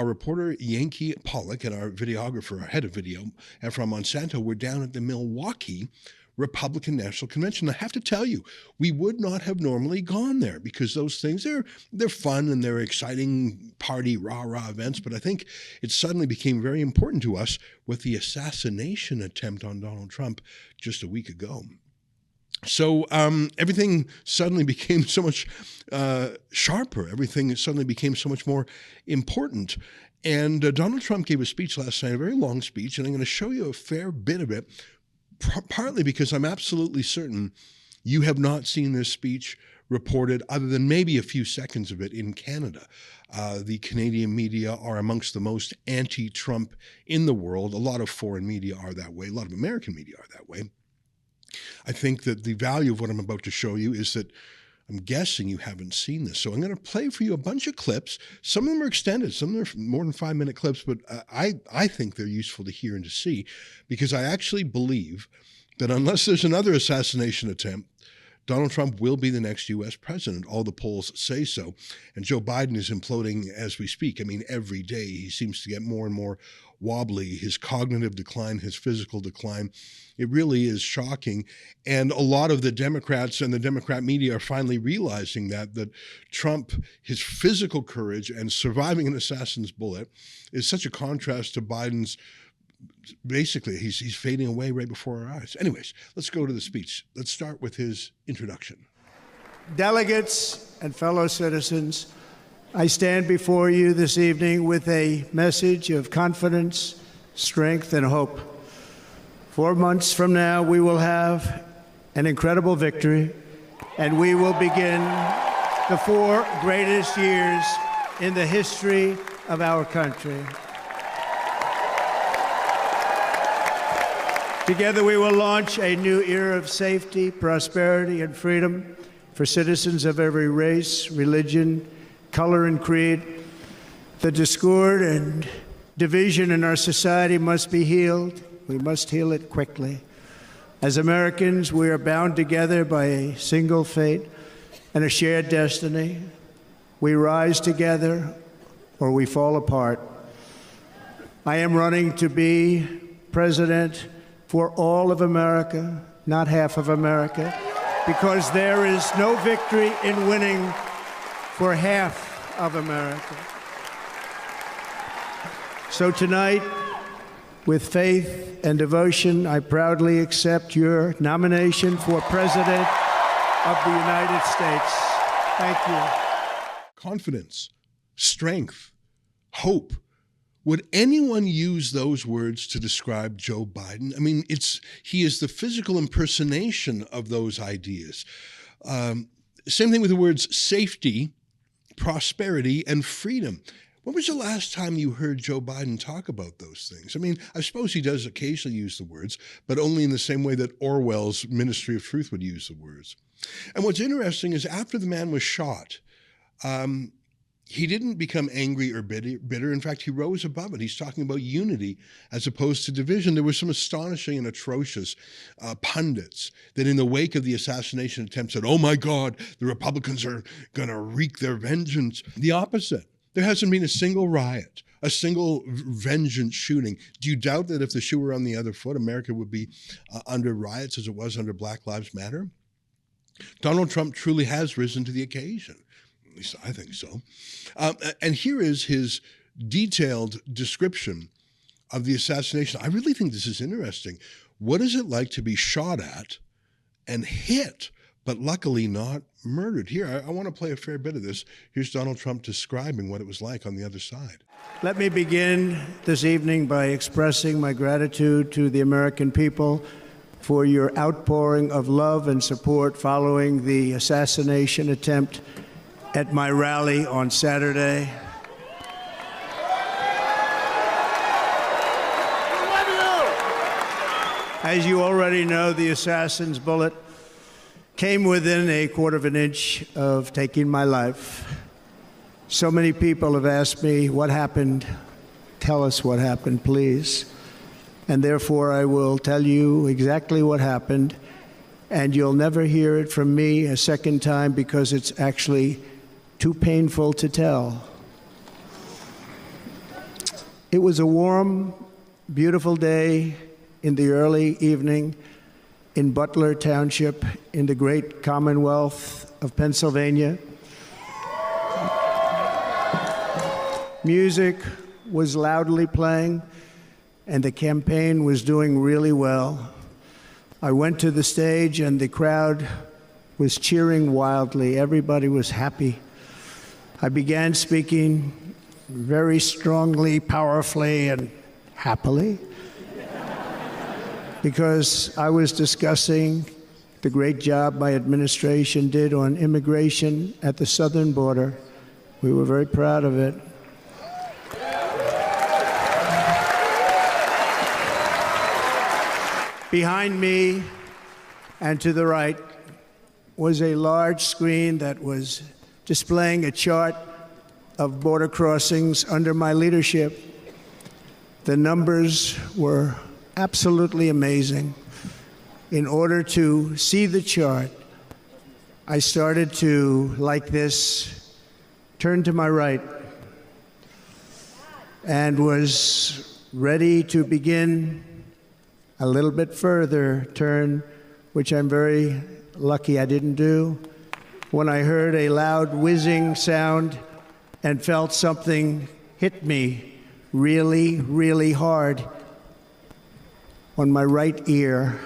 our reporter Yankee Pollock and our videographer, our head of video, from Monsanto, were down at the Milwaukee Republican National Convention. I have to tell you, we would not have normally gone there because those things, they're fun and they're exciting party rah-rah events, but I think it suddenly became very important to us with the assassination attempt on Donald Trump just a week ago. So everything suddenly became so much sharper. Everything suddenly became so much more important. And Donald Trump gave a speech last night, a very long speech, and I'm going to show you a fair bit of it, partly because I'm absolutely certain you have not seen this speech reported other than maybe a few seconds of it in Canada. The Canadian media are amongst the most anti-Trump in the world. A lot of foreign media are that way. A lot of American media are that way. I think that the value of what I'm about to show you is that I'm guessing you haven't seen this. So I'm going to play for you a bunch of clips. Some of them are extended, some of them are more than 5-minute clips, but I think they're useful to hear and to see because I actually believe that unless there's another assassination attempt, Donald Trump will be the next U.S. president. All the polls say so. And Joe Biden is imploding as we speak. I mean, every day he seems to get more and more wobbly. His cognitive decline, his physical decline, it really is shocking. And a lot of the Democrats and the Democrat media are finally realizing that Trump, his physical courage and surviving an assassin's bullet is such a contrast to Biden's. Basically, he's fading away right before our eyes. Anyways, let's go to the speech. Let's start with his introduction. Delegates and fellow citizens, I stand before you this evening with a message of confidence, strength, and hope. 4 months from now, we will have an incredible victory, and we will begin the 4 greatest years in the history of our country. Together, we will launch a new era of safety, prosperity, and freedom for citizens of every race, religion, color, and creed. The discord and division in our society must be healed. We must heal it quickly. As Americans, we are bound together by a single fate and a shared destiny. We rise together or we fall apart. I am running to be president for all of America, not half of America, because there is no victory in winning for half of America. So tonight, with faith and devotion, I proudly accept your nomination for President of the United States. Thank you. Confidence, strength, hope. Would anyone use those words to describe Joe Biden? I mean, he is the physical impersonation of those ideas. Same thing with the words safety, prosperity, and freedom. When was the last time you heard Joe Biden talk about those things? I mean, I suppose he does occasionally use the words, but only in the same way that Orwell's Ministry of Truth would use the words. And what's interesting is after the man was shot, he didn't become angry or bitter. In fact, he rose above it. He's talking about unity as opposed to division. There were some astonishing and atrocious pundits that in the wake of the assassination attempt said, oh my God, the Republicans are going to wreak their vengeance. The opposite. There hasn't been a single riot, a single vengeance shooting. Do you doubt that if the shoe were on the other foot, America would be under riots as it was under Black Lives Matter? Donald Trump truly has risen to the occasion. At least I think so. And here is his detailed description of the assassination. I really think this is interesting. What is it like to be shot at and hit, but luckily not murdered? Here, I want to play a fair bit of this. Here's Donald Trump describing what it was like on the other side. Let me begin this evening by expressing my gratitude to the American people for your outpouring of love and support following the assassination attempt at my rally on Saturday. As you already know, the assassin's bullet came within a quarter of an inch of taking my life. So many people have asked me, what happened? Tell us what happened, please. And therefore, I will tell you exactly what happened, and you'll never hear it from me a second time because it's actually too painful to tell. It was a warm, beautiful day in the early evening in Butler Township in the great Commonwealth of Pennsylvania. Music was loudly playing, and the campaign was doing really well. I went to the stage, and the crowd was cheering wildly. Everybody was happy. I began speaking very strongly, powerfully, and happily, because I was discussing the great job my administration did on immigration at the southern border. We were very proud of it. Behind me and to the right was a large screen that was displaying a chart of border crossings under my leadership. The numbers were absolutely amazing. In order to see the chart, I started to, like this, turn to my right and was ready to begin a little bit further turn, which I'm very lucky I didn't do, when I heard a loud whizzing sound and felt something hit me really, really hard on my right ear.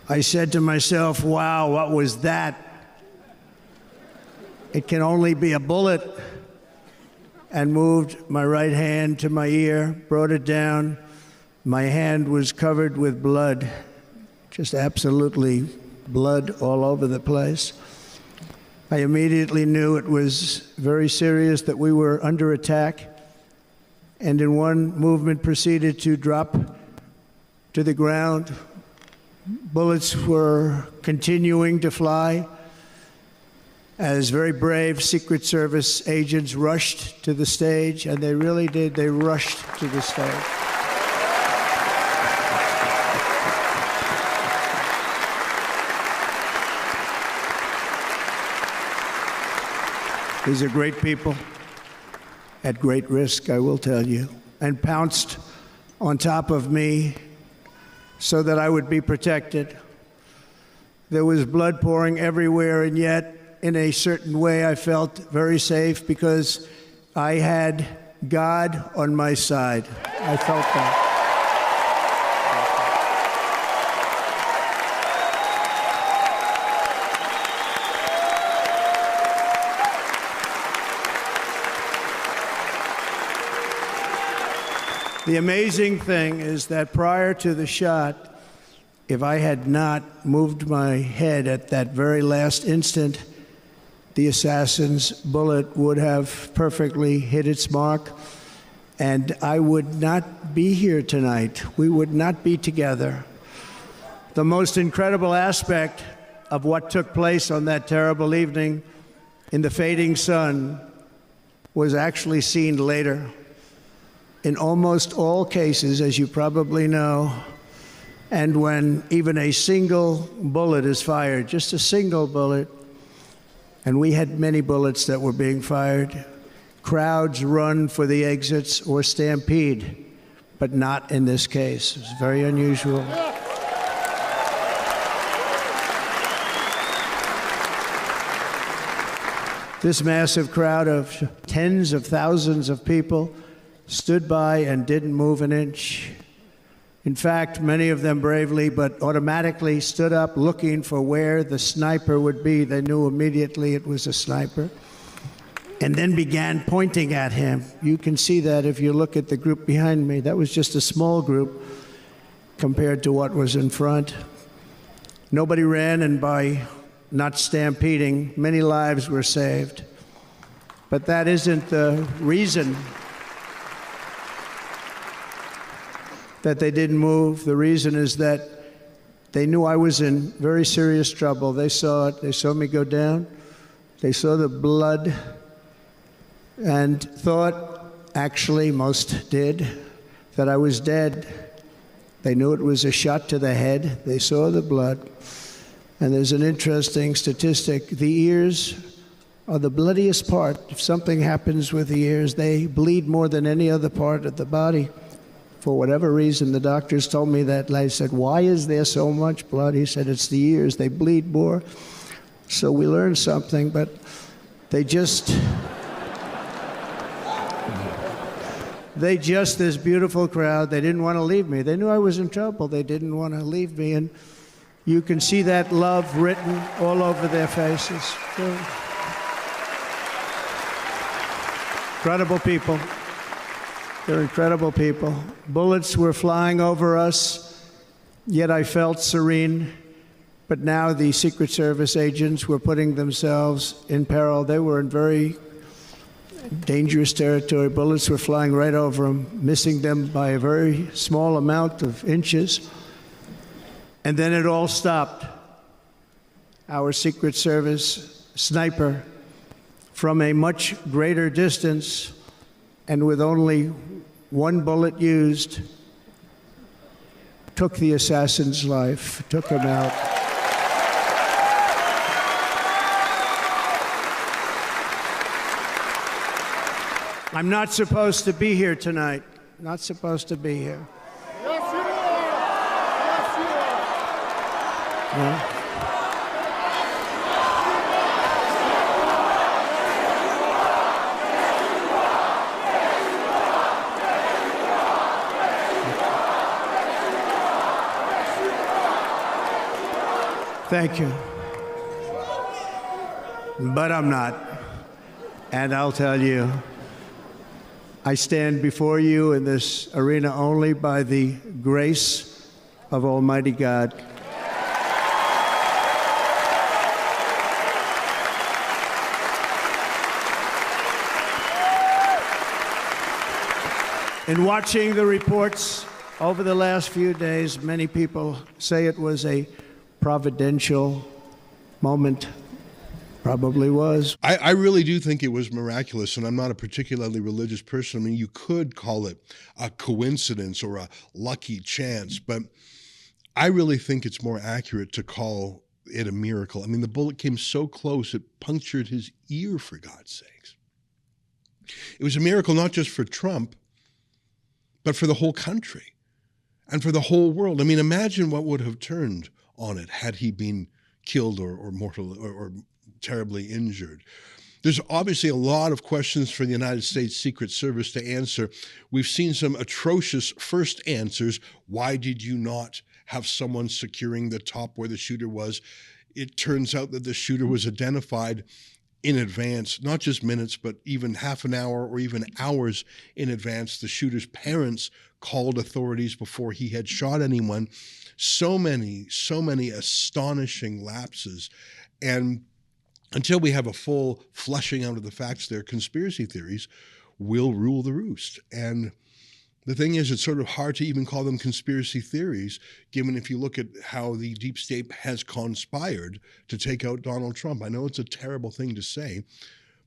I said to myself, wow, what was that? It can only be a bullet. And moved my right hand to my ear, brought it down. My hand was covered with blood, just absolutely blood all over the place. I immediately knew it was very serious, that we were under attack, and in one movement proceeded to drop to the ground. Bullets were continuing to fly as very brave Secret Service agents rushed to the stage, and they really did. They rushed to the stage. These are great people at great risk, I will tell you, and pounced on top of me so that I would be protected. There was blood pouring everywhere, and yet, in a certain way, I felt very safe because I had God on my side. I felt that. The amazing thing is that prior to the shot, if I had not moved my head at that very last instant, the assassin's bullet would have perfectly hit its mark, and I would not be here tonight. We would not be together. The most incredible aspect of what took place on that terrible evening in the fading sun was actually seen later. In almost all cases, as you probably know, and when even a single bullet is fired, just a single bullet, and we had many bullets that were being fired, crowds run for the exits or stampede, but not in this case. It's very unusual. This massive crowd of tens of thousands of people stood by and didn't move an inch. In fact, many of them bravely, but automatically stood up looking for where the sniper would be. They knew immediately it was a sniper, and then began pointing at him. You can see that if you look at the group behind me. That was just a small group compared to what was in front. Nobody ran, and by not stampeding, many lives were saved. But that isn't the reason that they didn't move. The reason is that they knew I was in very serious trouble. They saw it. They saw me go down. They saw the blood and thought, actually most did, that I was dead. They knew it was a shot to the head. They saw the blood. And there's an interesting statistic. The ears are the bloodiest part. If something happens with the ears, they bleed more than any other part of the body. For whatever reason, the doctors told me that. I said, why is there so much blood? He said, it's the ears. They bleed more. So we learned something, but they just, this beautiful crowd, they didn't want to leave me. They knew I was in trouble. They didn't want to leave me. And you can see that love written all over their faces. Incredible people. They're incredible people. Bullets were flying over us, yet I felt serene. But now the Secret Service agents were putting themselves in peril. They were in very dangerous territory. Bullets were flying right over them, missing them by a very small amount of inches. And then it all stopped. Our Secret Service sniper, from a much greater distance and with only one bullet used, took the assassin's life, took him out. I'm not supposed to be here tonight. Not supposed to be here. Yes, you are. Yes, you are. Yeah. Thank you. But I'm not. And I'll tell you, I stand before you in this arena only by the grace of Almighty God. In watching the reports over the last few days, many people say it was a providential moment. Probably was. I really do think it was miraculous, and I'm not a particularly religious person. I mean, you could call it a coincidence or a lucky chance, but I really think it's more accurate to call it a miracle. I mean, the bullet came so close, it punctured his ear, for God's sakes. It was a miracle not just for Trump, but for the whole country and for the whole world. I mean, imagine what would have turned on it had he been killed or mortal or terribly injured. There's obviously a lot of questions for the United States Secret Service to answer. We've seen some atrocious first answers. Why did you not have someone securing the top where the shooter was? It turns out that the shooter was identified in advance, not just minutes, but even half an hour or even hours in advance. The shooter's parents called authorities before he had shot anyone. So many astonishing lapses. And until we have a full fleshing out of the facts there, conspiracy theories will rule the roost. And the thing is, it's sort of hard to even call them conspiracy theories, given if you look at how the deep state has conspired to take out Donald Trump. I know it's a terrible thing to say,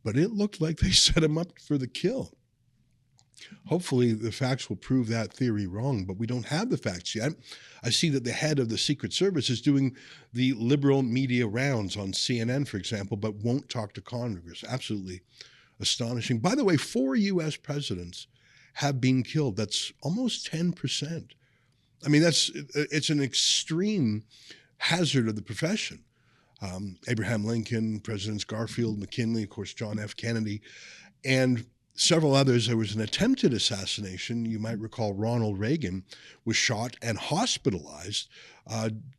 but it looked like they set him up for the kill. Hopefully the facts will prove that theory wrong, but we don't have the facts yet. I see that the head of the Secret Service is doing the liberal media rounds on CNN, for example, but won't talk to Congress. Absolutely astonishing. By the way, 4 U.S. presidents have been killed. That's almost 10%. I mean, it's an extreme hazard of the profession. Abraham Lincoln, Presidents Garfield, McKinley, of course, John F. Kennedy, and several others. There was an attempted assassination. You might recall Ronald Reagan was shot and hospitalized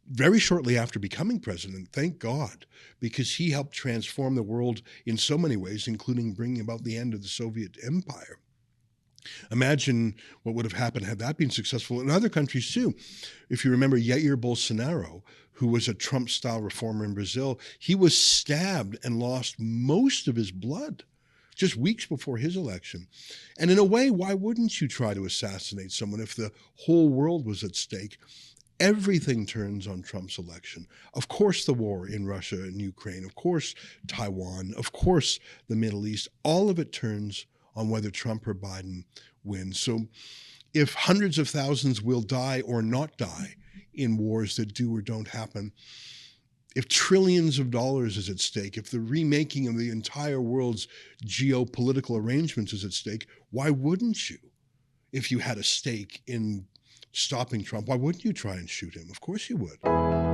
very shortly after becoming president. Thank God, because he helped transform the world in so many ways, including bringing about the end of the Soviet Empire. Imagine what would have happened had that been successful in other countries too. If you remember Jair Bolsonaro, who was a Trump-style reformer in Brazil, he was stabbed and lost most of his blood just weeks before his election. And in a way, why wouldn't you try to assassinate someone if the whole world was at stake? Everything turns on Trump's election. Of course, the war in Russia and Ukraine, of course, Taiwan, of course, the Middle East, all of it turns on whether Trump or Biden wins. So if hundreds of thousands will die or not die in wars that do or don't happen, if trillions of dollars is at stake, if the remaking of the entire world's geopolitical arrangements is at stake, why wouldn't you? If you had a stake in stopping Trump, why wouldn't you try and shoot him? Of course you would.